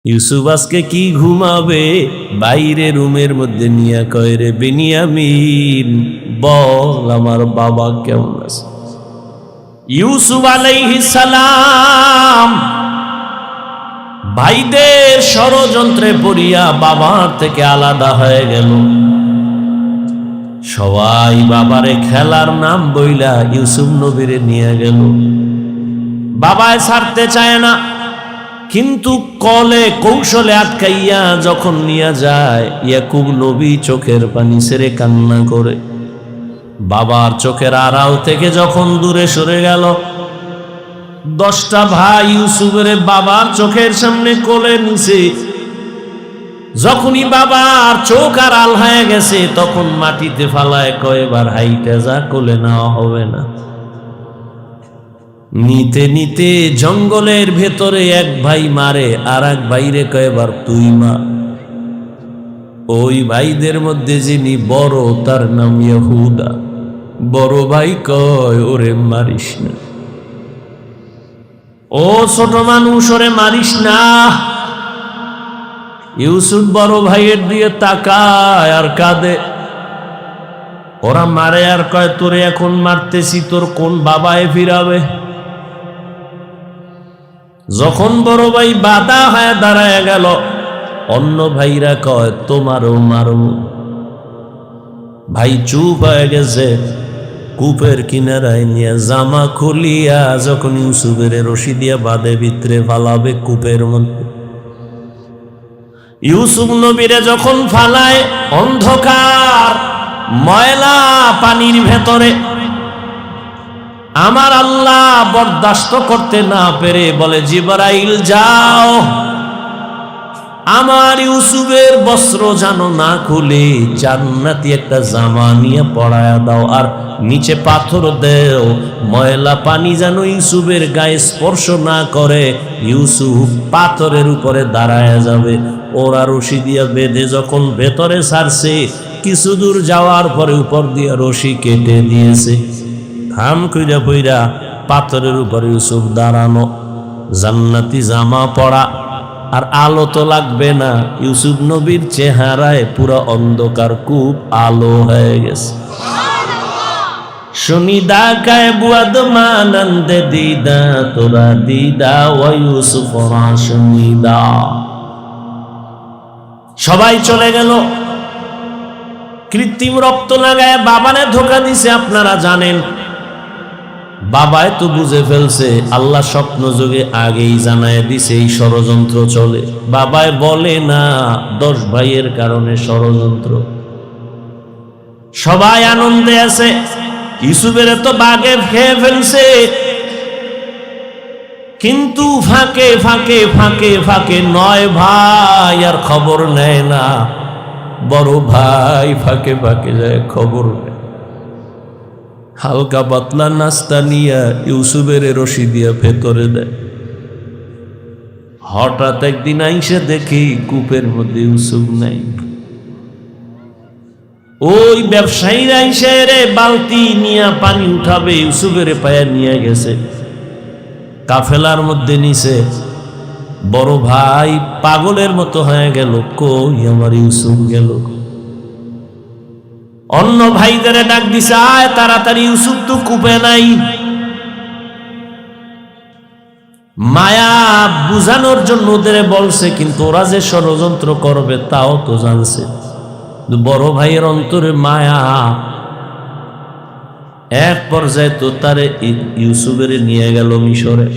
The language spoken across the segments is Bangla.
ইউসুফ আজকে কি ঘুমাবে, বাইরে রুমের মধ্যে নিয়ে কয়, রে বেনিয়ামিন বল আমার বাবা কেমন আছে। ইউসুফ আলাইহিস সালাম ভাইদের ষড়যন্ত্রে পড়িয়া বাবার থেকে আলাদা হয়ে গেল। সবাই বাবারে খেলার নাম বইলা ইউসুফ নবীরে নিয়ে গেল। বাবায় ছাড়তে চায় না, কিন্তু কলে কৌশলে আটকাইয়া যখন নিয়ে যায়, ইয়াকুব নবী চোখের পানি ছেড়ে কান্না করে। বাবার চোখের আড়াল থেকে যখন দূরে সরে গেল, 10টা ভাই ইউসুফের বাবার চোখের সামনে কোলে নিছে। যখনই বাবার চোখ আড়াল হয়ে গেছে, তখন মাটিতে ফালায় কয়, এবার হাইটা যা, কোলে নেওয়া হবে না। নিতে নিতে জঙ্গলের ভেতরে এক ভাই মারে, আর এক ভাইরে কয়, এবার তুই মার। ওই ভাইদের মধ্যে যিনি বড়, তার নাম ইহুদা। বড় ভাই কয়, ওরে মারিস না, ও ছোট মানুষ, ওরে মারিস না। ইউসুফ বড় ভাইয়ের দিয়ে তাকায় আর কাঁদে। ওরা মারে আর কয়, তোরে এখন মারতেছি, তোর কোন বাবায় ফিরাবে। যখন বড় ভাই বাধা হয়ে দাঁড়ায় গেল, অন্য ভাইরা কয়, তোমারও মারো। ভাই চুপ হয়ে গেছে। কূপের কিনারায় নিয়ে জামা খুলিয়া যখন ইউসুফের রশি দিয়া বাঁধে ভিতরে ফালাবে কূপের মধ্যে, ইউসুফ নবীরে যখন ফালায় অন্ধকার ময়লা পানির ভেতরে, আমার আল্লাহ বরদাস্ত করতে না পেরে বলে, জিবরাইল যাও, আমার ইউসুফের বস্ত্র যেন না খুলে জান্নাতি একটা জামা নিয়ে পরায়া দাও, আর নিচে পাথর দেও, ময়লা পানি যেন ইউসুফের গায়ে স্পর্শ না করে। ইউসুফ পাথরের উপরে দাঁড়ায় যাবে। ওরা রশি দিয়া বেঁধে যখন ভেতরে ছাড়ছে, কিছু দূর যাওয়ার পরে উপর দিয়ে রশি কেটে দিয়েছে। থাম কইরা পইরা পাথরের উপরে ইউসুফ দাঁড়ানো, জান্নাতি জামা পরা, আর আলো তো লাগবে না। ইউসুফ নবীর চেহারায় পুরো অন্ধকার, কূপ আলো হয়ে গেছে। শুনিদা কায় বুয়াদ মানন্দে দিদা, তোরা দিদা ও ইউসুফ শুনিদা। সবাই চলে গেল। কৃত্রিম রক্ত লাগায় বাবারে ধোকা দিছে, আপনারা জানেন। বাবায় তো বুঝে ফেলছে, আল্লাহ স্বপ্ন যোগে আগেই জানায় দিছে এই ষড়যন্ত্র চলে। বাবায় বলে না 10 ভাইয়ের কারণে ষড়যন্ত্র। সবাই আনন্দে আছে, ইউসুফের তো বাগে খেয়ে ফেলছে, কিন্তু ফাঁকে ফাঁকে ফাঁকে ফাঁকে 9 ভাই আর খবর নেয় না। বড় ভাই ফাঁকে ফাঁকে যায়, খবর নেয়। হালকা পাতলা নাস্তা নিয়ে ইউসুফের রশি দিয়া ভেতরে দেয়। হঠাৎ একদিন আইসে দেখি কূপের মধ্যে ইউসুফ নাই। ওই ব্যবসায়ীরা আইসে রে বালতি নিয়ে পানি উঠাবে, ইউসুফের পায়ে নিয়ে গেছে, কাফেলার মধ্যে নিছে। বড় ভাই পাগলের মতো হয়ে গেল, কই আমার ইউসুফ গেল। অন্য ভাইদের ডাক দিছে, আয় তাড়াতাড়ি, ইউসুফ তো কূপে নাই। মায়া বুঝানোর জন্য ওদের বলছে, কিন্তু ওরা যে ষড়যন্ত্র করবে তাও তো জানছে। বড় ভাইয়ের অন্তরে মায়া। এক পর্যায়ে তো তারে ইউসুফের নিয়ে গেল মিশরে।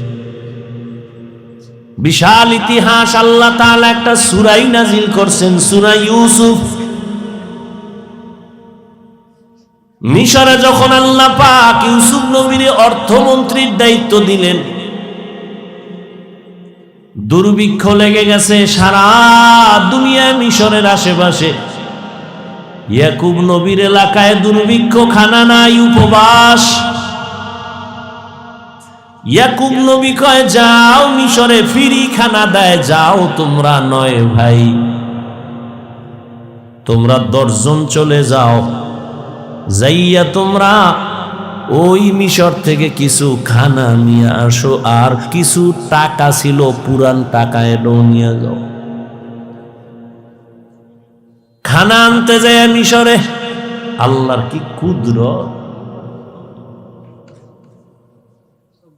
বিশাল ইতিহাস। আল্লাহ তাআলা একটা সূরা নাজিল করছেন, সূরা ইউসুফ। মিশরে যখন আল্লাহ পাক ইউসুফ নবীর অর্থমন্ত্রীর দায়িত্ব দিলেন, দুর্ভিক্ষ লেগে গেছে সারা দুনিয়ায়। মিশরের আশেপাশে ইয়াকুব নবীর এলাকায় দুর্ভিক্ষ, খানা নাই, উপবাস। ইয়াকুব নবী কয়, যাও মিশরে ফিরি খানা দেয়, যাও তোমরা 9 ভাই, তোমরা 10 জন চলে যাও, যাইয়া তোমরা ওই মিশর থেকে কিছু খানা নিয়ে আসো, আর কিছু টাকা ছিল পুরান টাকা, এটাও নিয়ে যাও। খানা আনতে যায় মিশরে। আল্লাহর কি কুদরত!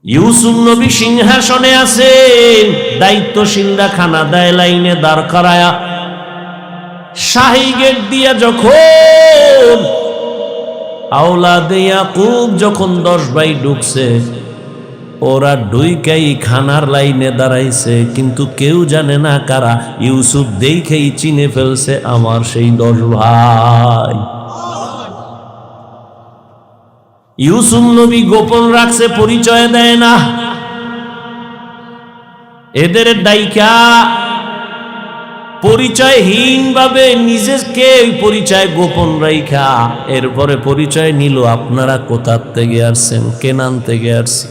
ইউসুফ নবী সিংহাসনে আছেন, দায়িত্বশীলরা খানা দেয় লাইনে দাঁড় করায়া। শাহী গেট দিয়া যখন আওলাদে ইয়াকুব যখন 10 ভাই ঢুকছে, ওরা ঢুইকাই খানার লাইনে দাঁড়াইছে, কিন্তু কেউ জানে না কারা। ইউসুফ দেখেই চিনে ফেলছে আমার সেই 10 ভাই। ইউসুফ নবী গোপন রাখছে, পরিচয় দেয় না। এদের দায়িকা পরিচয়হীন ভাবে নিজেকে পরিচয় গোপন রাইখা এরপরে পরিচয় নিল। আপনারা কোথা থেকে আসছেন? কেনান থেকে আসছি।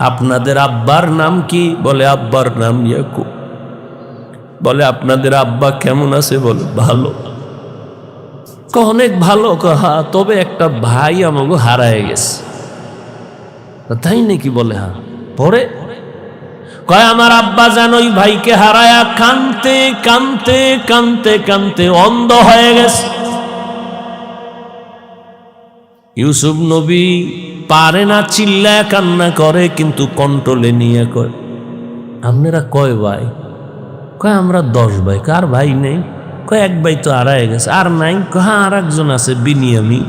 আপনাদের আব্বার নাম কি? বলে আব্বার নাম ইয়াকুব। বলে আপনাদের আব্বা কেমন আছে? বলে ভালো। অনেক ভালো। হ্যাঁ, তবে একটা ভাই আমাকে হারায় গেছে। তাই নাকি? বলে হ্যাঁ। পরে কয় আমার আব্বা যেন ওই ভাইকে হারায়া কানতে কানতে কানতে কানতে অন্ধ হয়ে গেছে। ইউসুফ নবী পারে না, চিল্লায় কান্না করে, কিন্তু কন্ট্রোলে নিয়ে কয় আপনারা কয় ভাই? কয় আমরা 10 ভাই। কার ভাই নেই? কয় এক ভাই তো হারায় গেছে। আর নাই? হ্যাঁ আর একজন আছে, বিনিয়ামিন।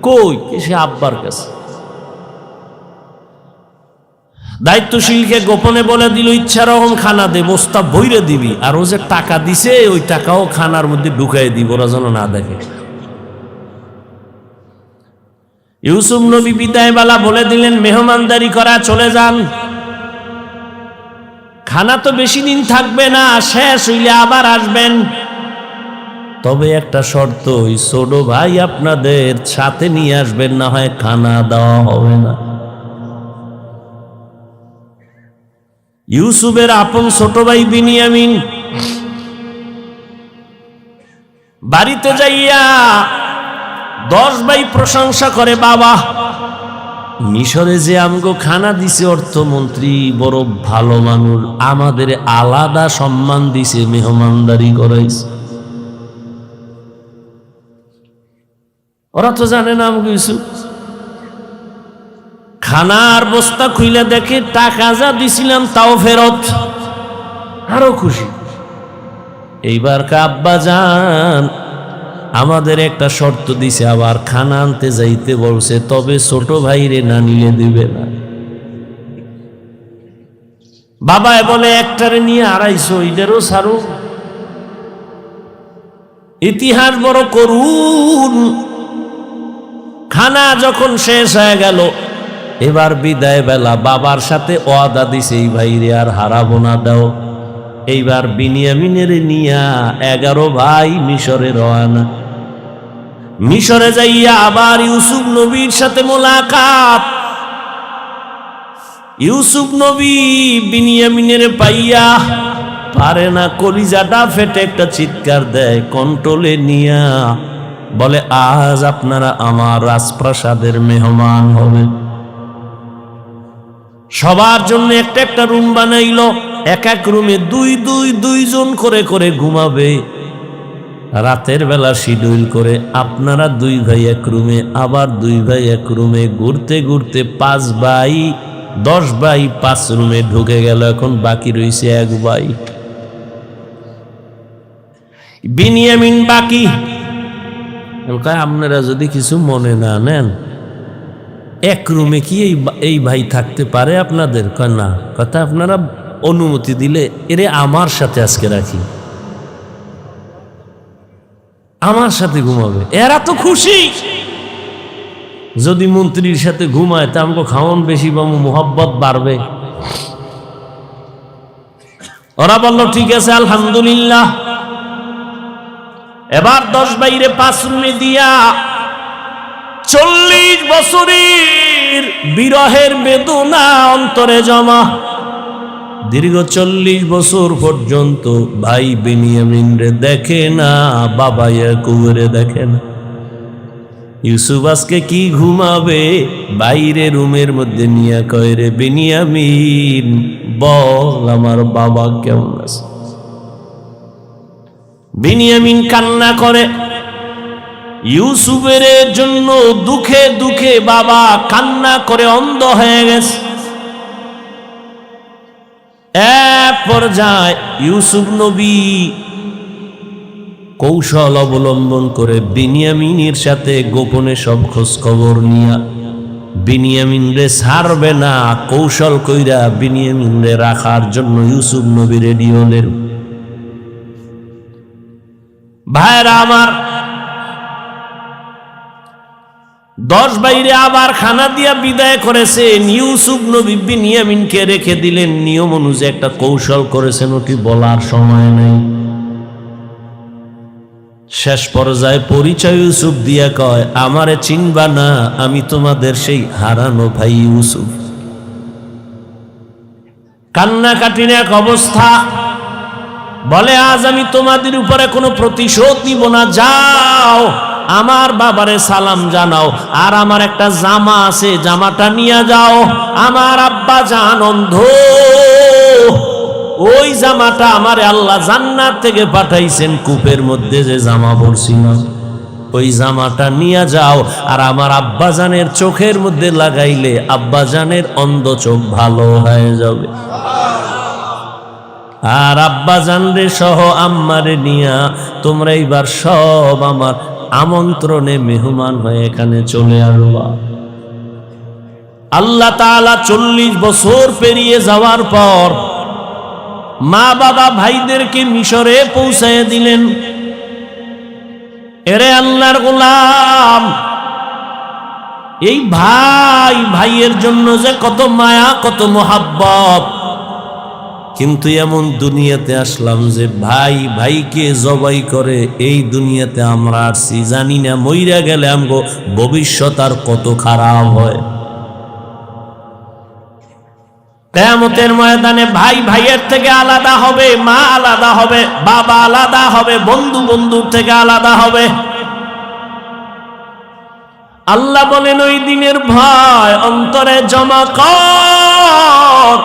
কই? সে আব্বার কাছে। দায়িত্বশীলকে গোপনে বলে দিল ইচ্ছা রকম খানা দে, বস্তা বইরে দিবি, আর ও যে টাকা দিছে ওই টাকাও খানার মধ্যে ঢুকাই দিব, ওরা যেন না দেখে। ইউসুফ নবী বিদায় বেলা বলে দিলেন মেহমানদারি করা, চলে যান। খানা তো বেশি দিন থাকবে না, শেষ হইলে আবার আসবেন। তবে একটা শর্ত, ওই ছোট ভাই আপনাদের সাথে নিয়ে আসবেন, না হয় খানা দেওয়া হবে না। ইউসুফের আপন ছোট ভাই বিনিয়ামিন বাড়িতে যাইয়া 10 ভাই প্রশংসা করে, বাবা মিশরে যে আমগো খানা দিছে অর্থমন্ত্রী বড় ভালো মানুষ, আমাদের আলাদা সম্মান দিছে, মেহমানদারি করাইছে। ওরা তো জানে না আমগো ইউসুফ। খানার বস্তা খুইলে দেখে টাকা যা দিছিলাম তাও ফেরত, আরো খুশি। এইবার আব্বা যান আমাদের একটা শর্ত দিছে, আবার খানা আনতে যাইতে বলছে, তবে ছোট ভাইরে না নিয়ে দিবে না। বাবায় বলে একটারে নিয়ে 250, এটারও সারু। ইতিহাস বড় করুন। খানা যখন শেষ হয়ে গেল, এবার বিদায় বেলা বাবার সাথে ওয়াদা দিছে এই ভাইরে আর হারাবো না, দাও। এইবার বিনিয়ামিনের নিয়া 11 ভাই মিশরে রওনা। মিশরে যাইয়া আবার ইউসুফ নবীর সাথে মোলাকাত। ইউসুফ নবী বিনিয়ামিনের পাইয়া পারে না, কলিজাটা ফেটে একটা চিৎকার দেয়, কন্ট্রোলে নিয়া বলে আজ আপনারা আমার রাজপ্রাসাদের মেহমান হবেন। সবার জন্য একটা একটা রুম বানাইলো, এক এক রুমে 2 জন করে করে ঘুমাবে। রাতের বেলা শিডিউল করে আপনারা 2 ভাই এক রুমে, আবার 2 ভাই এক রুমে, ঘুরতে ঘুরতে 5 ভাই 10 ভাই 5 রুমে ঢুকে গেল। এখন বাকি রয়েছে 1 ভাই বিনিয়ামিন বাকি। আপনারা যদি কিছু মনে না নেন, 1 রুমে কি এই ভাই থাকতে পারে আপনাদের? না, কথা আপনারা অনুমতি দিলে এরে আমার সাথে আজকে রাখি, আমার সাথে ঘুমাবে। এরা তো খুশি। যদি মন্ত্রীর সাথে ঘুমায় তা আমাকে খাওয়ান বেশি পাবো, মোহাব্বত বাড়বে। ওরা বলল ঠিক আছে আলহামদুলিল্লাহ। এবার 10 ভাইরে 5 রুমে দিয়া 40 বছরের বিরহের বেদনা অন্তরে জমা। দীর্ঘ 40 বছর পর্যন্ত ভাই বিনিয়ামিন রে দেখে না, বাবা ইয়াকুব রে দেখে না। ইউসুফ আজকে কি ঘুমাবে? বাইরে রুমের মধ্যে নিয়ে কয়, রে বিনিয়ামিন বল আমার বাবা কেমন আছে? বিনিয়ামিন কান্না করে। ইউসুফের জন্য দুঃখে দুঃখে বাবা কান্না করে অন্ধ হয়ে গেছে। এক পর্যায়ে ইউসুফ নবী কৌশল অবলম্বন করে বিনিয়ামিনের সাথে গোপনে সব খোঁজ খবর নিয়া বিনিয়ামিন রে ছাড়বে না, কৌশল কইরা বিনিয়ামিন রে রাখার জন্য ইউসুফ নবী রেডি হলেন। ভাইরা আমার, 10 বাইরে আবার খানা দিয়া বিদায় করেছেন। ইউসুফ নবী বিনিয়ামিনকে রেখে দিলেন। নিয়ম অনুযায়ী একটা কৌশল করেছেন, ওটি বলার সময় নেই। শেষ পর্যায়ে পরিচয় ইউসুফ দিয়া কয়, আমারে চিনবা না, আমি তোমাদের সেই হারানো ভাই ইউসুফ। কান্নাকাটির এক অবস্থা। বলে, আজ আমি তোমাদের উপরে কোনো প্রতিশোধ নিব না, যাও আমার বাবারে সালাম জানাও, আর আমার একটা জামা আছে, জামাটা নিয়ে যাও। আমার আব্বা জান অন্ধ, ওই জামাটা আমারে আল্লাহ জান্নাত থেকে পাঠাইছেন, কূপের মধ্যে যে জামা পরছিলাম ওই জামাটা নিয়ে যাও, আর আমার আব্বাজানের চোখের মধ্যে লাগাইলে আব্বাজানের অন্ধ চোখ ভালো হয়ে যাবে। আর আব্বাজান রে সহ আম্মারে নিয়া তোমরা এইবার সব আমার আমন্ত্রণে মেহমান হয়ে এখানে চলে আসবা। আল্লাহ তাআলা 40 বছর পেরিয়ে যাওয়ার পর মা বাবা ভাইদেরকে মিশরে পৌঁছায় দিলেন। এরে আল্লাহর গোলাম, এই ভাই ভাইয়ের জন্য যে কত মায়া, কত মোহাব্বত, কিন্তু এমন দুনিয়াতে আসলাম যে ভাই ভাইকে জবাই করে এই দুনিয়াতে আমরা আসছি। জানি না মইরা গেলে আমগো ভবিষ্যৎ আর কত খারাপ হয়। কিয়ামতের ময়দানে ভাই ভাইয়ের থেকে আলাদা হবে, মা আলাদা হবে, বাবা আলাদা হবে, বন্ধু বন্ধুর থেকে আলাদা হবে। আল্লাহ বলেন, ওই দিনের ভয় অন্তরে জমা কর।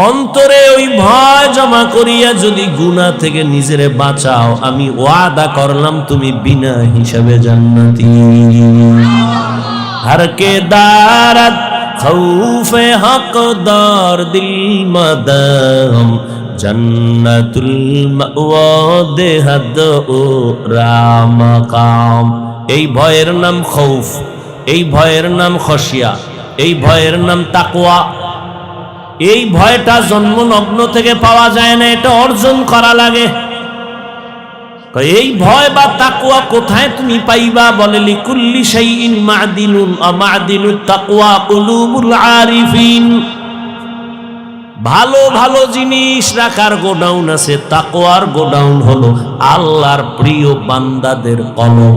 অন্তরে ওই ভয় জমা করিয়া যদি গুনাহ থেকে নিজেরে বাঁচাও, আমি ওয়াদা করলাম তুমি বিনা হিসাবে জান্নাতি। हर के दारत खौफे हकदार दिल मदम जन्नतुल मावा देहद ও রামাকাম। এই ভয়ের নাম খৌফ, এই ভয়ের নাম খশিয়া, এই ভয়ের নাম তাকওয়া। এই ভয়টা জন্মলগ্ন থেকে পাওয়া যায় না, এটা অর্জন করা লাগে। এই ভয় বা তাকওয়া কোথায় তুমি পাইবা? বলে, লিকুল্লি শাইইন মা'দিনুন মা'দিনুত তাকওয়া কুলুবুল আরিফিন। ভালো ভালো জিনিস রাখার গোডাউন আছে, তাকওয়ার গোডাউন হলো আল্লাহর প্রিয় বান্দাদের কলব।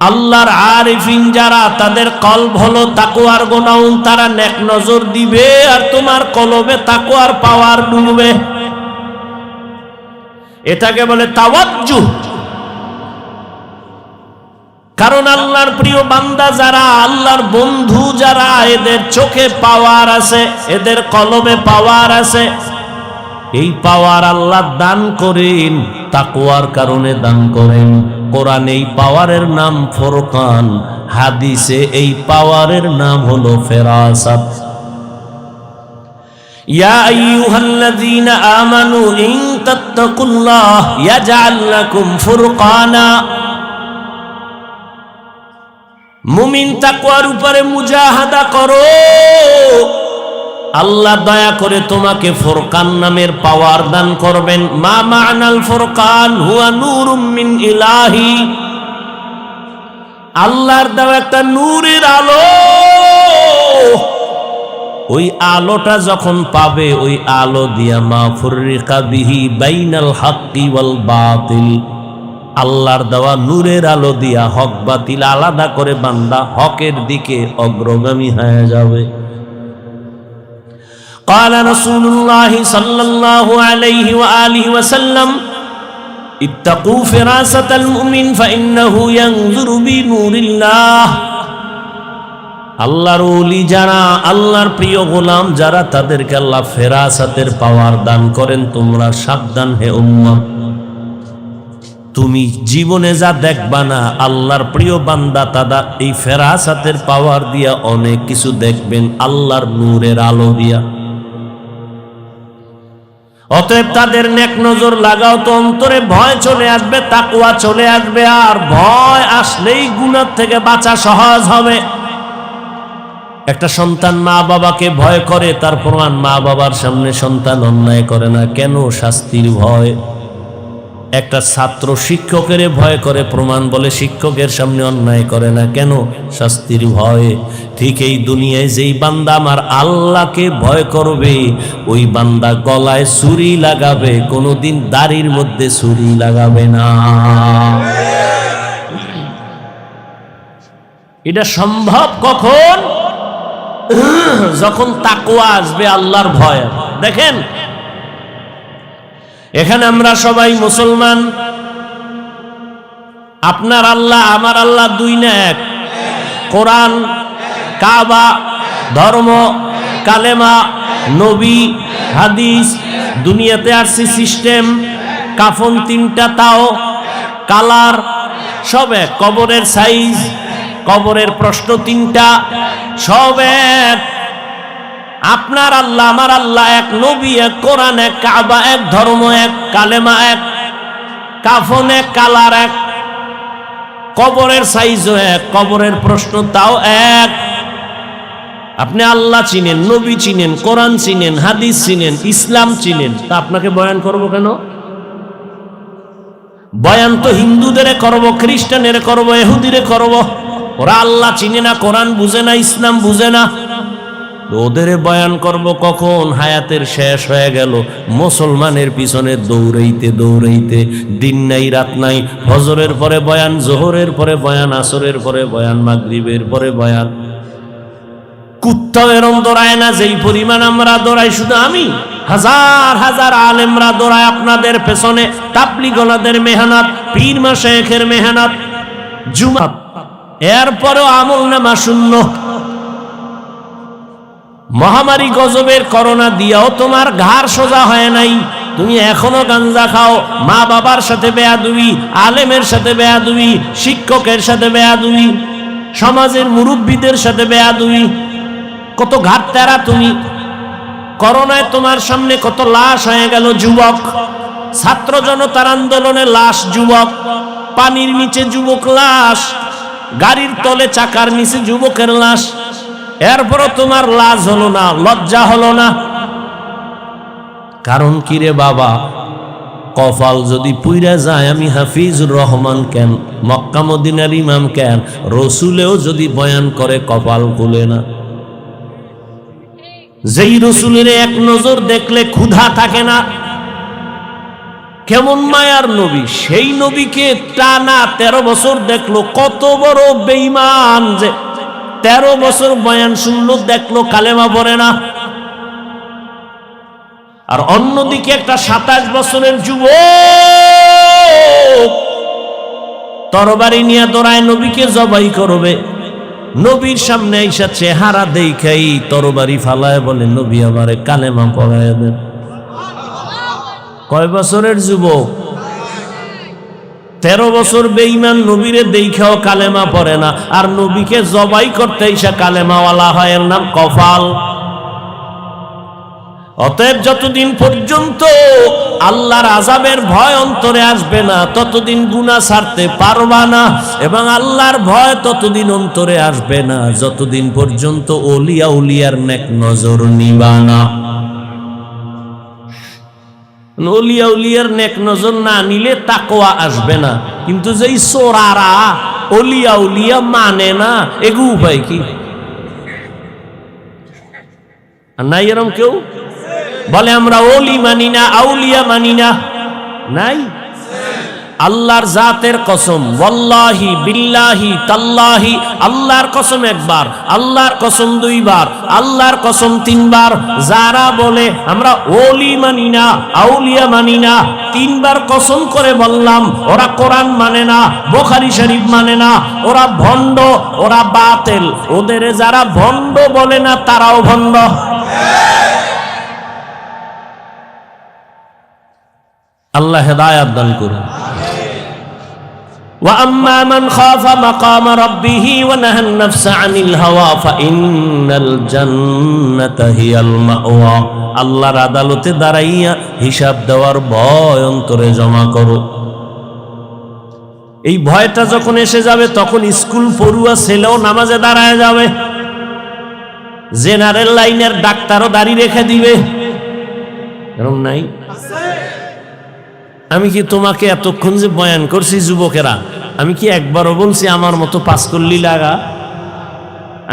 আল্লাহর আরিফিন যারা, তাদের কলব হলো তাকওয়ার গোডাউন। তারা নেক নজর দিবে আর তোমার কলবে তাকওয়ার পাওয়ার ডুববে। এটাকে বলে তাওয়াজ্জুহ। কারণ আল্লাহর প্রিয় বান্দা যারা, আল্লাহর বন্ধু যারা, এদের চোখে পাওয়ার আছে, এদের কলবে পাওয়ার আছে। এই পাওয়ার আল্লাহ দান করেন, তাকওয়ার কারণে দান করেন। কোরআনে এই পাওয়ারের নাম ফুরকান, হাদিসে এই পাওয়ারের নাম হলো ফেরাসাত। ইয়া আইয়ুহাল্লাযীনা আমানু ইন তাত্তাকুল্লাহ ইয়াজআল লাকুম ফুরকানা। মুমিন তাকওয়ার উপরে মুজাহাদা করো, আল্লাহ দয়া করে তোমাকে ফুরকান নামের পাওয়ার দান করবেন। মা মা'নাল ফুরকান হুয়া নূরুম মিন ইলাহি। আল্লাহর দেওয়া একটা নূরের আলো। ওই আলোটা যখন পাবে, ওই আলো দিয়া মা ফুররিকা বিহি বাইনাল হাক্কি ওয়াল বাতিল। আল্লাহর দেওয়া নূরের আলো দিয়া হক বাতিল আলাদা করে বান্দা হকের দিকে অগ্রগামী হয়ে যাবে। قال رسول الله صلى الله عليه وآله وسلم ইত্তাকু ফিরাসাতাল মুমিন ফাইন্নাহু ইয়ানজুরু বিনুরিল্লাহ। আল্লাহর ওলি যারা, আল্লাহর প্রিয় গোলাম যারা, তাদেরকে আল্লাহ ফেরাসাতের পাওয়ার দান করেন। তোমরা সাবধান হে উম্মত, তুমি জীবনে যা দেখবা না, আল্লাহর প্রিয় বান্দা তারা এই ফেরাসাতের পাওয়ার দিয়া অনেক কিছু দেখবেন, আল্লাহর নূরের আলো দিয়া। অতএব তাদের নেক নজর লাগাও তো অন্তরে ভয় চলে আসবে, তাকওয়া চলে আসবে। আর ভয় আসলেই গুনাহ থেকে বাঁচা সহজ হবে। একটা সন্তান মা বাবাকে ভয় করে, তার প্রমাণ মা বাবার সামনে সন্তান অন্যায় করে না, কেন? শাস্তির ভয়। একটা ছাত্র শিক্ষকের ভয় করে, প্রমাণ বলে শিক্ষকের সামনে অন্যায় করে না, কেন? শাস্তির ভয়ে। ঠিক এই দুনিয়ায় যেই বান্দা আমার আল্লাহকে ভয় করবে, ওই বান্দা গলায় ছুরি লাগাবে, কোনোদিন দাড়ির মধ্যে ছুরি লাগাবে না। এটা সম্ভব কখন? যখন তাকওয়া আসবে, আল্লাহর ভয়। দেখেন, এখানে আমরা সবাই মুসলমান। আপনার আল্লাহ আমার আল্লাহ দুই না এক? কোরআন, কাবা, ধর্ম, কালেমা, নবী, হাদিস, দুনিয়াতে আসছে সিস্টেম, কাফন তিনটা, তাও কালার, সব এক। কবরের সাইজ, কবরের প্রশ্ন তিনটা, সব এক। আপনার আল্লাহ আমার আল্লাহ এক, নবী এক, কোরআন এক, কাবা এক, ধর্ম এক, কালেমা এক, কাফন এক, কালার এক, কবরের সাইজও এক, কবরের প্রশ্ন তাও এক। আপনি আল্লাহ চিনেন, নবী চিনেন, কোরআন চিনেন, হাদিস চিনেন, ইসলাম চিনেন, তা আপনাকে বয়ান করব কেন? বয়ান তো হিন্দুদের করব, খ্রিস্টানের করব, ইহুদিরে করব। ওরা আল্লাহ চিনে না, কোরআন বুঝে না, ইসলাম বুঝে না, ওদের বয়ান করব কখন? হায়াতের শেষ হয়ে গেল, মুসলমানের পিছনে দৌড়াইতে দৌড়াইতে, দিন নাই রাত নাই। ফজরের পরে বয়ান, জোহরের পরে বয়ান, আসরের পরে বয়ান, মাগরিবের পরে বয়ান। কুত্তাও এরম দৌড়ায় না যেই পরিমাণ আমরা দৌড়াই। শুধু আমি, হাজার হাজার আলেমরা দৌড়ায় আপনাদের পেছনে। তাবলীগলাদের মেহনত, পীর মাশায়েখের মেহনত, জুমা, এরপরেও আমল নামা শূন্য। মহামারী গজবের করোনা দিয়াও তোমার ঘাড় সোজা হয় নাই, তুমি এখনো গাঞ্জা খাও। মা বাবার সাথে বেয়াদবি, আলেমের সাথে বেয়াদবি, শিক্ষকের সাথে বেয়াদবি, সমাজের মুরব্বীদের সাথে বেয়াদবি। কত ঘাট তেরা তুমি। করোনায় তোমার সামনে কত লাশ হয়ে গেল যুবক। ছাত্র জনতার আন্দোলনে লাশ যুবক, পানির নিচে যুবক লাশ, গাড়ির তলে চাকার নিচে যুবকের লাশ। এরপরও তোমার লাজ হলো না, লজ্জা হলো না। কারণ কি রে বাবা? কপাল যদি পুইরা যায়, আমি হাফিজুর রহমান কেন, মক্কা মদিনার ইমাম কেন, রসুলেও যদি বয়ান করে কপাল খুলে না। যেই রসুলের এক নজর দেখলে ক্ষুধা থাকে না, কেমন মায়ার নবী, সেই নবীকে টানা 13 বছর দেখলো। কত বড় বেঈমান যে 13 বছর বয়ান শুনলো, দেখলো কালেমা পড়ে না। আর অন্যদিকে একটা 27 বছরের যুবক তরবারি নিয়ে দৌড়ায়, নবীকে জবাই করবে। নবীর সামনে আইসা চেহারা দেখাই তরবারি ফালায় বলে, নবী আমারে কালেমা পড়ায় দেন। কয় বছরের যুবক? 13 বছর বেঈমান, নবীরে দেখাও কালেমা পড়ে না, আর নবীকে জবাই করতে আইসা কালেমাওয়ালা হয়, এর নাম কপাল। অতএব যতদিন পর্যন্ত আল্লাহর আযাবের ভয় অন্তরে আসবে না, ততদিন গুনাহ ছাড়তে পারবা না। এবং আল্লাহর ভয় ততদিন অন্তরে আসবে না যতদিন পর্যন্ত ওলিয়া উলিয়ার নেক নজর নিবা না। ওলিয়া উলিয়ার নেক নজর না নিলে তাকওয়া আসবে না। কিন্তু যেই চোরারা ওলিয়া উলিয়া মানে না, এগু উপায় কি? নাই এরম কেউ বলে আমরা ওলি মানি না, আউলিয়া মানি না? নাই। আল্লাহর জাতের কসম, ওয়াল্লাহি বিল্লাহি তাল্লাহি, আল্লাহর কসম একবার, আল্লাহর কসম দুইবার, আল্লাহর কসম তিনবার। যারা বলে আমরা ওলি মানি না, আউলিয়া মানি না, তিনবার কসম করে বললাম, ওরা কোরআন মানে না, বুখারী শরীফ মানে না, ওরা ভণ্ড, ওরা বাতিল। ওদের যারা ভণ্ড বলে না তারাও ভণ্ড। আল্লাহ হেদায়েত দান করুন। وَأَمَّا مَنْ خَافَ مَقَامَ رَبِّهِ وَنَهَى النَّفْسَ عَنِ الْهَوَى فَإِنَّ الْجَنَّةَ هِيَ الْمَأْوَى। আল্লাহর আদালতে দাঁড়াইয়া হিসাব দেওয়ার ভয় অন্তরে জমা করো। এই ভয়টা যখন এসে যাবে তখন স্কুল পড়ুয়া ছেলেও নামাজে দাঁড়ায় যাবে, জেনারেল লাইনের ডাক্তারও দাড়ি রেখে দিবে। এরকম নাই? আমি কি তোমাকে এতক্ষণ যে বয়ান করছি যুবকেরা, আমি কি একবারও বলছি আমার মতো পাস করলি লাগা?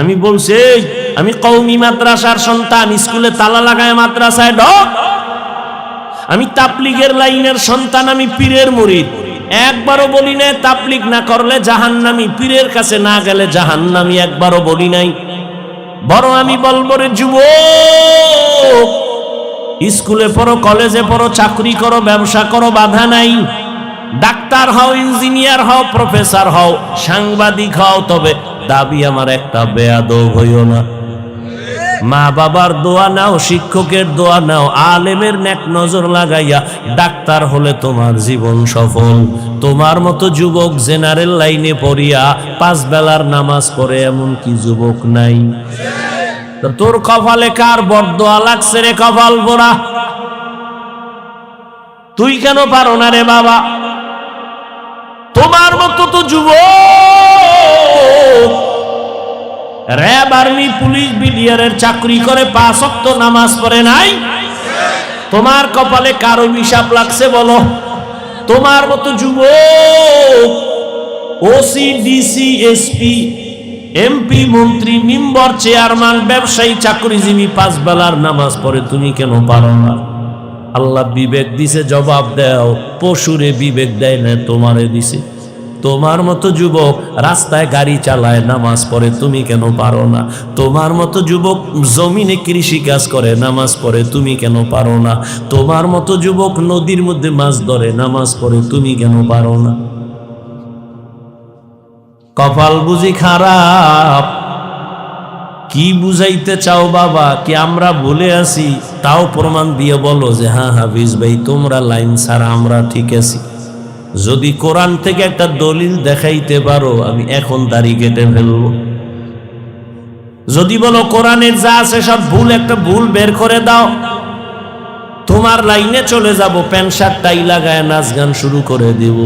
আমি বলছি আমি কওমি মাদ্রাসার সন্তান, স্কুলে তালা লাগায় মাদ্রাসায় ঢোক। আমি তাবলীগের লাইনের সন্তান, আমি পীরের মুরিদ। একবারও বলি নাই তাবলীগ না করলে জাহান্নামী, পীরের কাছে না গেলে জাহান্নামী, একবারও বলি নাই। বরং আমি বলবো রে যুবক, স্কুলে পড়ো, কলেজে পড়ো, চাকরি করো, ব্যবসা করো, বাধা নাই। ডাক্তার হও, ইঞ্জিনিয়ার হও, প্রফেসর হও, সাংবাদিক হও, তবে দাবি আমার একটা, বেয়াদব হইও না। মা বাবার দোয়া নাও, শিক্ষকের দোয়া নাও, আলেমের নেক নজর লাগাইয়া ডাক্তার হলে তোমার জীবন সফল। তোমার মতো যুবক জেনারেল লাইনে পড়িয়া 5 বেলার নামাজ পড়ে এমন কি যুবক নাই? তোর কপালে কার বরদোয়া লাগছে রে কপাল পোড়া? তুই কেন পারো না রে বাবা? তোমার মতো তো যুবক র‍্যাব, আর্মি, পুলিশ, বিডিআরের চাকরি করে 5 ওয়াক্ত নামাজ পড়ে নাই। তোমার কপালে কার অভিশাপ লাগছে বলো? তোমার মতো যুবক ওসি, ডিসি, এসপি, এমপি, মন্ত্রী, মেম্বার, চেয়ারম্যান, ব্যবসায়ী, চাকরিজীবী 5 বেলার নামাজ পড়ে, তুমি কেন পারো না? আল্লাহ বিবেক দিছে, জবাব দাও। পশুরে বিবেক দেয় না, তোমারে দিছে। তোমার মতো যুবক রাস্তায় গাড়ি চালায়, নামাজ পড়ে, তুমি কেন পারো না? তোমার মতো যুবক জমিনে কৃষি কাজ করে, নামাজ পড়ে, তুমি কেন পারো না? তোমার মতো যুবক নদীর মধ্যে মাছ ধরে, নামাজ পড়ে, তুমি কেন পারো না? কপাল বুঝি খারাপ? কি বুঝাইতে চাও বাবা? কি আমরা ভুলে আছি? তাও প্রমাণ দিয়ে বলো যে হ্যাঁ হাফিজ ভাই, তোমরা লাইন ছাড়া আমরা ঠিক আছি। যদি কোরআন থেকে একটা দলিল দেখাইতে পারো, আমি এখন দাড়ি কেটে ফেলবো। যদি বলো কোরআনের যা আছে সব ভুল, একটা ভুল বের করে দাও, তোমার লাইনে চলে যাব, প্যান্ট শার্ট টাই লাগায় নাচ গান শুরু করে দেব।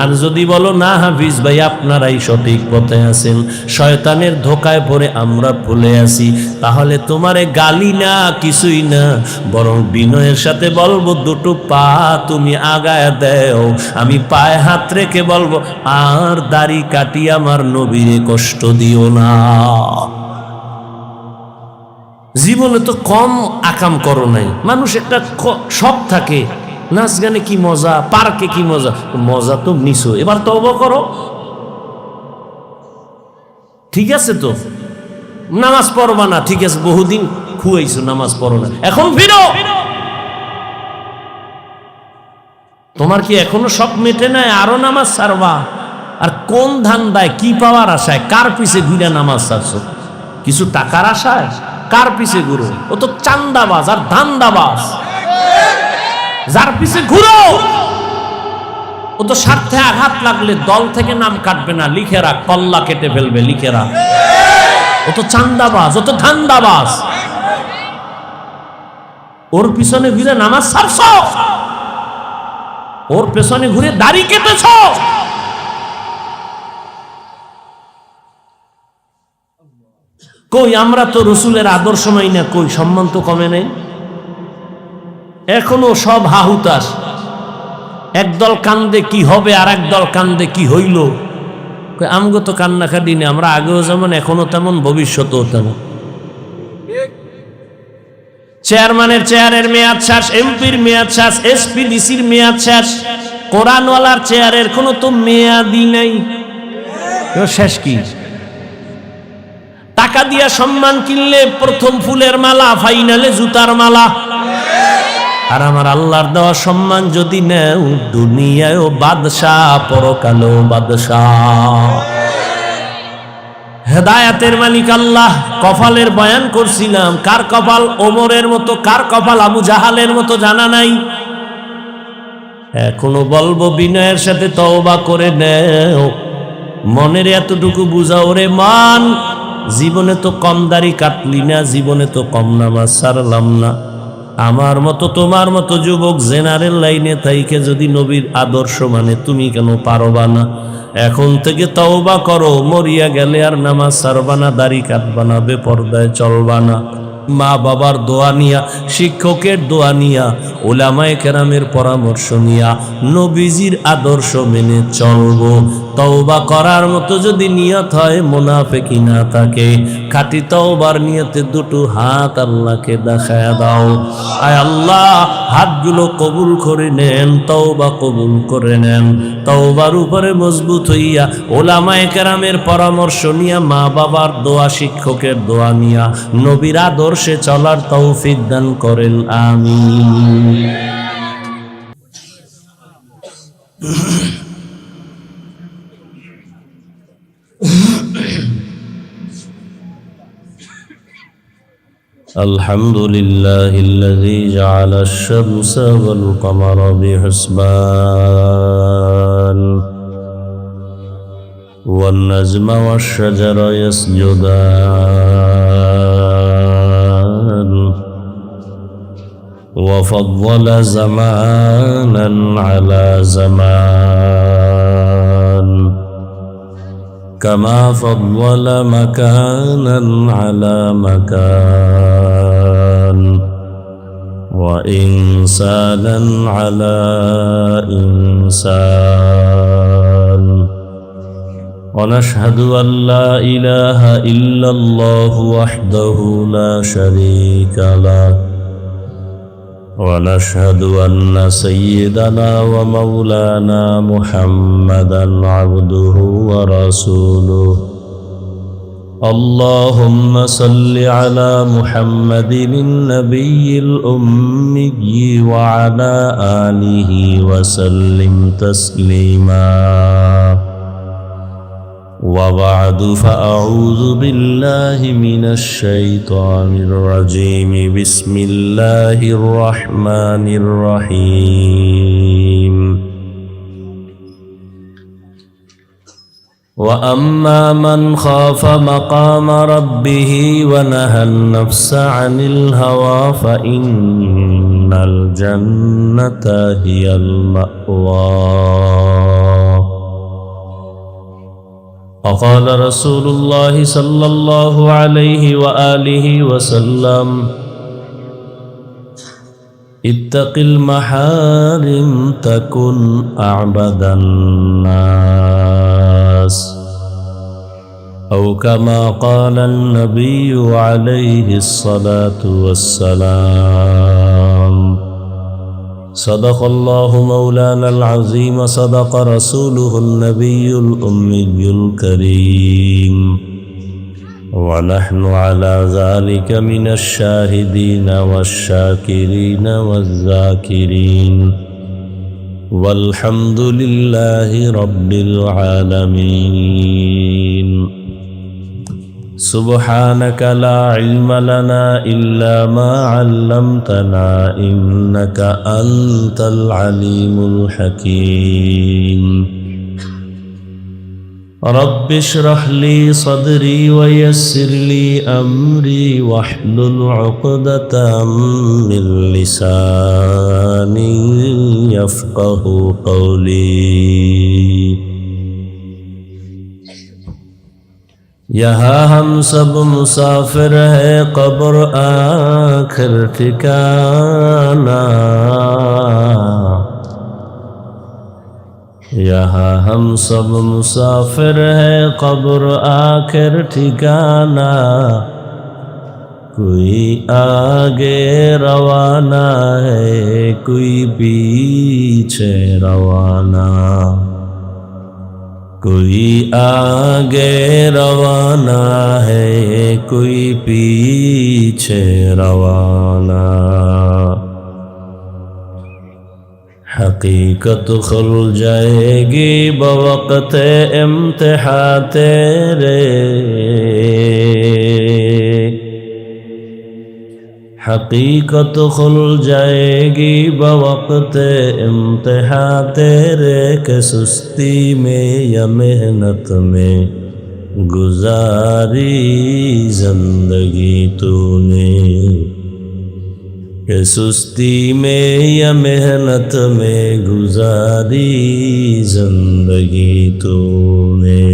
আর যদি বলো না হাফিজ ভাই আপনারাই সঠিক পথে আছেন, শয়তানের ধোকায় পড়ে আমরা ভুলে আছি, তাহলে তোমারে গালি না, কিছুই না, বরং বিনয়ের সাথে বলবো দুটো পা তুমি আগায় দেও। আমি পায়ে হাত রেখে বলবো, আর দাড়ি কাটি আমার নবীরে কষ্ট দিও না। জীবনে তো কম আকাম করো নাই। মানুষ একটা শখ থাকে, নাচ গানে কি মজা, পার্কে কি মজা, মজা তো নিছো, এবার তওবা করো। ঠিক আছে তো নামাজ পড়বা না, ঠিক আছে, বহুদিন খুয়াইছো, নামাজ পড়ো না, এখন ফিরো। তোমার কি এখনো শখ মেটে নাই? আরো নামাজ ছাড়বা? আর কোন ধান্দায়, কি পাওয়ার আশায়, কার পিছে ঘুরে নামাজ ছাড়ছো? কিছু টাকার আশায়? কার পিছে ঘুরো? ও তো চান্দাবাজ আর ধান্দাবাজ। যার পিছে ঘুরো ও তো স্বার্থে আঘাত লাগলে দল থেকে নাম কাটবে না, লিখে রাখ, কল্লা কেটে ফেলবে, লিখে রাখ। ও তো চান্দাবাজ, ও তো ধান্দাবাজ। ওর পিছনে ঘুরে নামাজ ছাড়ছ, ওর পেছনে ঘুরে দাড়ি কেটেছ। কই আমরা তো রসুলের আদর্শ মাই না, কই সম্মান তো কমে নেই। এখনো সব হাহুতাস, একদল কান্দে কি হবে, আর একদল কান্দে কি হইল। আমগো তো কান্নাকাটি নেই, আমরা আগেও যেমন এখনো তেমন, ভবিষ্যতেও তেমন। চেয়ারম্যানের চেয়ারের মেয়াদ শেষ, এমপির মেয়াদ শেষ, এসপি ডিসির মেয়াদ শেষ, কোরআনওয়ালার চেয়ারের কোনো তো মেয়াদি নেই, শেষ কি? টাকা দিয়া সম্মান কিনলে প্রথম ফুলের মালা, ফাইনালে জুতার মালা। আর আমার আল্লাহর দেওয়া সম্মান যদি নেও, দুনিয়ায়ও বাদশাহ, পরকালেও বাদশাহ। হেদায়াতের মালিক আল্লাহ। কপালের বয়ান করছিলাম, কার কপাল ওমরের মতো, কার কপাল আবু জাহালের মতো জানা নাই। এখনো বলবো বিনয়ের সাথে তওবা করে নেও, মনের এতটুকু বুঝাও রে মান, জীবনে তো কম দাড়ি কাটলি না, জীবনে তো কম নামাজ ছাড়লাম না। আমার মতো তোমার মতো যুবক জেনারেল লাইনে থাইকে যদি নবীর আদর্শ মানে, তুমি কেন পারবা না? এখন থেকে তওবা করো, মরিয়া গেলে আর নামাজ ছাড়বা না, দাড়ি কাটবা না, বেপরদায় চলবা না। মা বাবার দোয়া নিয়া, শিক্ষকের দোয়া নিয়া, উলামায়ে কেরামের পরামর্শ নিয়া, নবীজির আদর্শ মেনে চলবো। তওবা করার মতো যদি নিয়ত হয়, মুনাফিকি না থাকে, খাঁটি তওবার নিয়তে দুটো হাত আল্লাহকে দেখায়া দাও। আয় আল্লাহ, হাতগুলো কবুল করে নেন, তওবা কবুল করে নেন। তওবার উপরে মজবুত হইয়া, উলামায়ে কেরামের পরামর্শ নিয়া, মা বাবার দোয়া, শিক্ষকের দোয়া নিয়া, নবীর আদর্শে চলার তৌফিক দান করেন, আমিন। الحمد لله الذي جعل الشمس والقمر بحسبان والنجم والشجر يسجدان وفضل زمانا على زمان كما فضل مكانا على مكان وإنسانا على إنسان ونشهد أن لا إله إلا الله وحده لا شريك له ونشهد أن سيدنا ومولانا محمدا عبده ورسوله اللهم صل على محمد النبي الأمي وعلى آله وسلم تسليما وبعد فأعوذ بالله من الشيطان الرجيم بسم الله الرحمن الرحيم وأما من خاف مقام ربه ونهى النفس عن الهوى فإن الجنة هي المأوى وقال رسول الله صلى الله عليه وآله وسلم اتق المحارم تكن أعبد الناس أو كما قال النبي عليه الصلاة والسلام صدق الله مولانا العظيم صدق رسوله النبي الأمي الكريم ونحن على ذلك من الشاهدين والشاكرين والذاكرين والحمد لله رب العالمين سبحانك لا علم لنا إلا ما علمتنا إنك أنت العليم الحكيم رب اشرح لي صدري ويسر لي أمري واحلل عقدة من لساني يفقه قولي यहाँ हम सब मुसाफिर है कब्र आखिर ठिकाना यहाँ हम सब मुसाफिर है कब्र आखिर ठिकाना कोई आगे रवाना है कोई पीछे रवाना कोई आगे रवाना है कोई पीछे रवाना हकीकत खुल जाएगी बवक़्त इम्तिहान तेरे हकीकत खुल जाएगी बवक़्त इम्तिहान तेरे के सुस्ती में या मेहनत में गुजारी जिंदगी तूने कि सुस्ती में या मेहनत में गुजारी जिंदगी तूने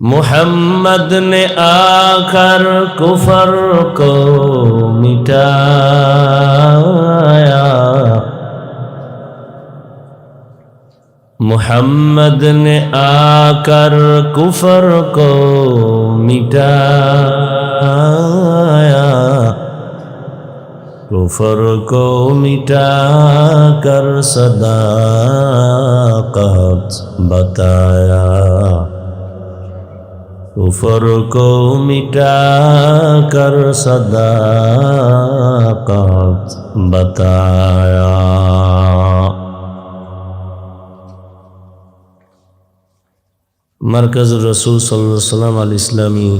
मुहम्मद ने आकर कुफर को मिटाया मुहम्मद ने आकर कुफर को मिटाया कुफर को मिटा कर सदाकत बताया कुफर को मिटा कर सदाकत बताया मरकज़ रसूल सल्लल्लाहु अलैहि वसल्लम अल इस्लामी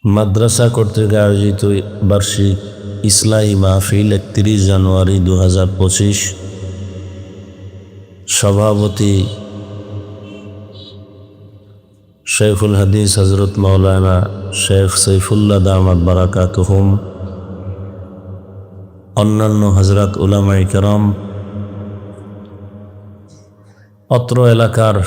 মাদ্রাসা কর্তৃক আয়োজিত বার্ষিক ইসলাহি মাহফিল 31 জানুয়ারি 2025 সভাপতি শেখুল হাদিস হযরত মাওলানা শেখ সাইফুল্লাহ দামাত বারাকাতুহুম অন্যান্য হযরত উলামায়ে কেরাম অত্র এলাকার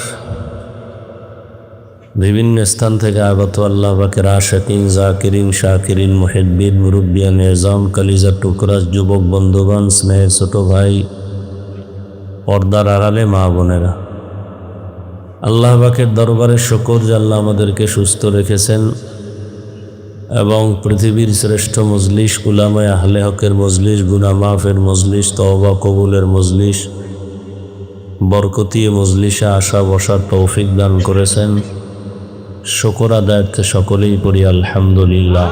বিভিন্ন স্থান থেকে আগত আল্লাহ পাকের আশিকিন জাকিরিন শাকিরিন মুহিব্বিন মুরব্বিয়ান এজাম কলিজার টুকরা যুবক বন্ধুগণ স্নেহের ছোট ভাই পর্দার আড়ালে মা বোনেরা আল্লাহ পাকের দরবারে শুকর যে আল্লাহ আমাদেরকে সুস্থ রেখেছেন এবং পৃথিবীর শ্রেষ্ঠ মজলিস উলামায়ে আহলে হকের মজলিস গুনাহ মাফের মজলিস তওবা কবুলের মজলিস বরকতি মজলিসে আসা বসার তৌফিক দান করেছেন শুকর আদায়ার্থে সকলেই পড়ি আলহামদুলিল্লাহ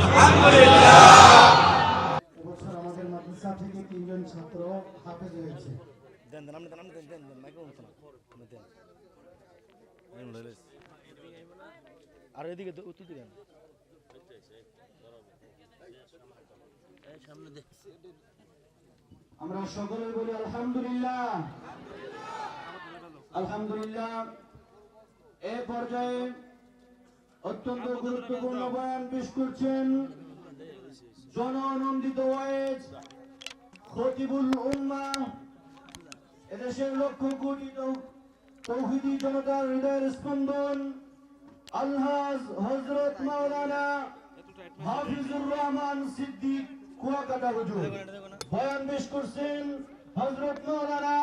আমরা সকলেই বলি আলহামদুলিল্লাহ আলহামদুলিল্লাহ। এই পর্যায়ে অত্যন্ত গুরুত্বপূর্ণ বয়ান পেশ করছেন জননন্দিত ওয়াইজ খতিবুল উম্মাহ এদেশের লক্ষ কোটি তৌহিদি জনতার হৃদয়ের স্পন্দন আলহাজ হযরত মাওলানা হাফিজুর রহমান সিদ্দিক কুয়াকাটা হুজুর। বয়ান পেশ করছেন হযরত মাওলানা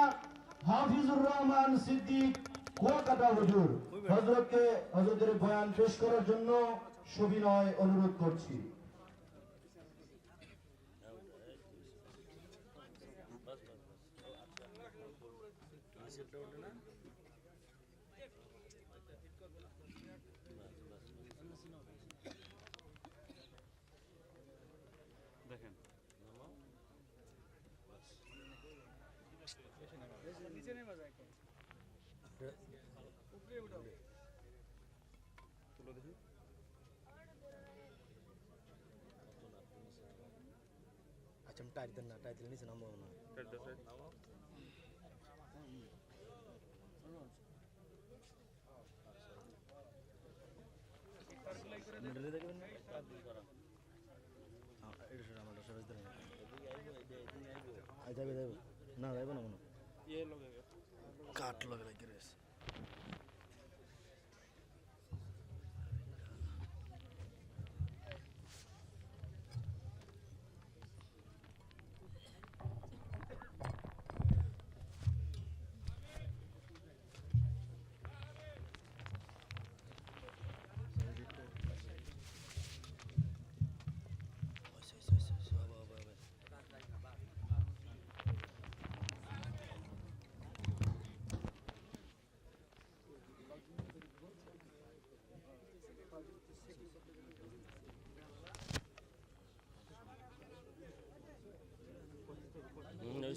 হাফিজুর রহমান সিদ্দিক কুয়াকাটা হুজুর। হযরতের বয়ান পেশ করার জন্য সবিনয় অনুরোধ করছি। টাইট দেন না, টাইট দিলে নিচে নামবো না। না যাইব না মনে কাঠ লগে লাগে রেস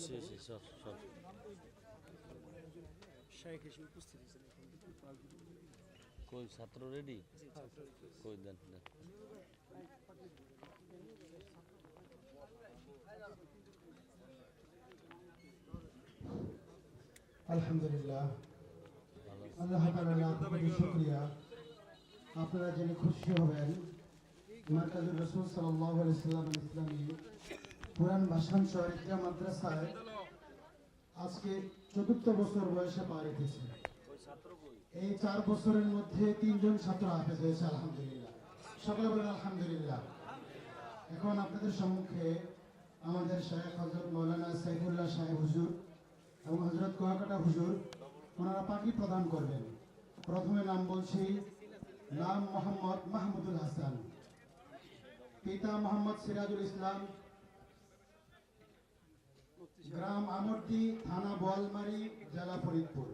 সর সর শেখ এসে উপস্থিত হয়েছেন কই ছাত্র রেডি কই দেন দেন আলহামদুলিল্লাহ আল্লাহ তাআলার লাখ কোটি শুকরিয়া। আপনারা জেনে খুশি হবেন মার্কাজুর রাসূল সাল্লাল্লাহু আলাইহি ওয়াসাল্লামের ইসলামী পুরান ভাষাংশ ইকরা মাদ্রাসায় আজকে ৪র্থ বছর বয়সে পা রেখেছে। এই ৪ বছরের মধ্যে ৩ জন ছাত্র হাফেজ হয়েছে আলহামদুলিল্লাহ। সকলে বলেন আলহামদুলিল্লাহ। এখন আপনাদের সম্মুখে আমাদের শেখ হযরত মাওলানা সাইফুল্লাহ সাহেব হুজুর এবং হযরত কুয়াকাটা হুজুর ওনারা পাখি প্রদান করবেন। প্রথমে নাম বলছি, নাম মোহাম্মদ মাহমুদুল হাসান, পিতা মোহাম্মদ সিরাজুল ইসলাম, গ্রাম আমরদি, থানা বোয়ালমারী, জেলা ফরিদপুর।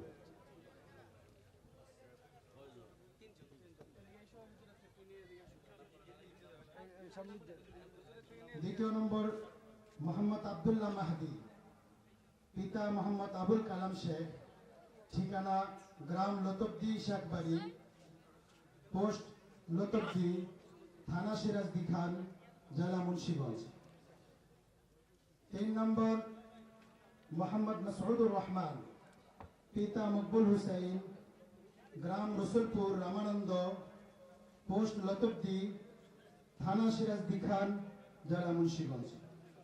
দ্বিতীয় নম্বর মোহাম্মদ আব্দুল্লাহ মাহদি, পিতা মোহাম্মদ আবুল কালাম শেখ, ঠিকানা গ্রাম লতবদি শেখবাড়ি, পোস্ট লতবদি, থানা সিরাজদি খান, জেলা মুন্সিগঞ্জ। 3 নম্বর মোহাম্মদ মাসউদুর রহমান, পিতা মকবুল হুসাইন, গ্রাম রসুলপুর রামানন্দ, পোস্ট লতবদি, থানা সিরাজদি খান, জেলা মুন্সিগঞ্জ।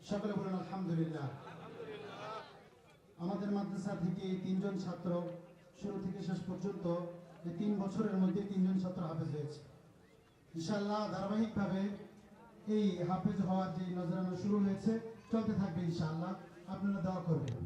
সকলে বলুন আলহামদুলিল্লাহ। আমাদের মাদ্রাসা থেকে 3 জন ছাত্র শুরু থেকে শেষ পর্যন্ত এই 3 বছরের মধ্যে 3 জন ছাত্র হাফেজ হয়েছে। ইনশাআল্লাহ ধারাবাহিকভাবে এই হাফেজ হওয়ার যে নজরানা শুরু হয়েছে চলতে থাকবে ইনশাআল্লাহ। আপনারা দোয়া করবেন।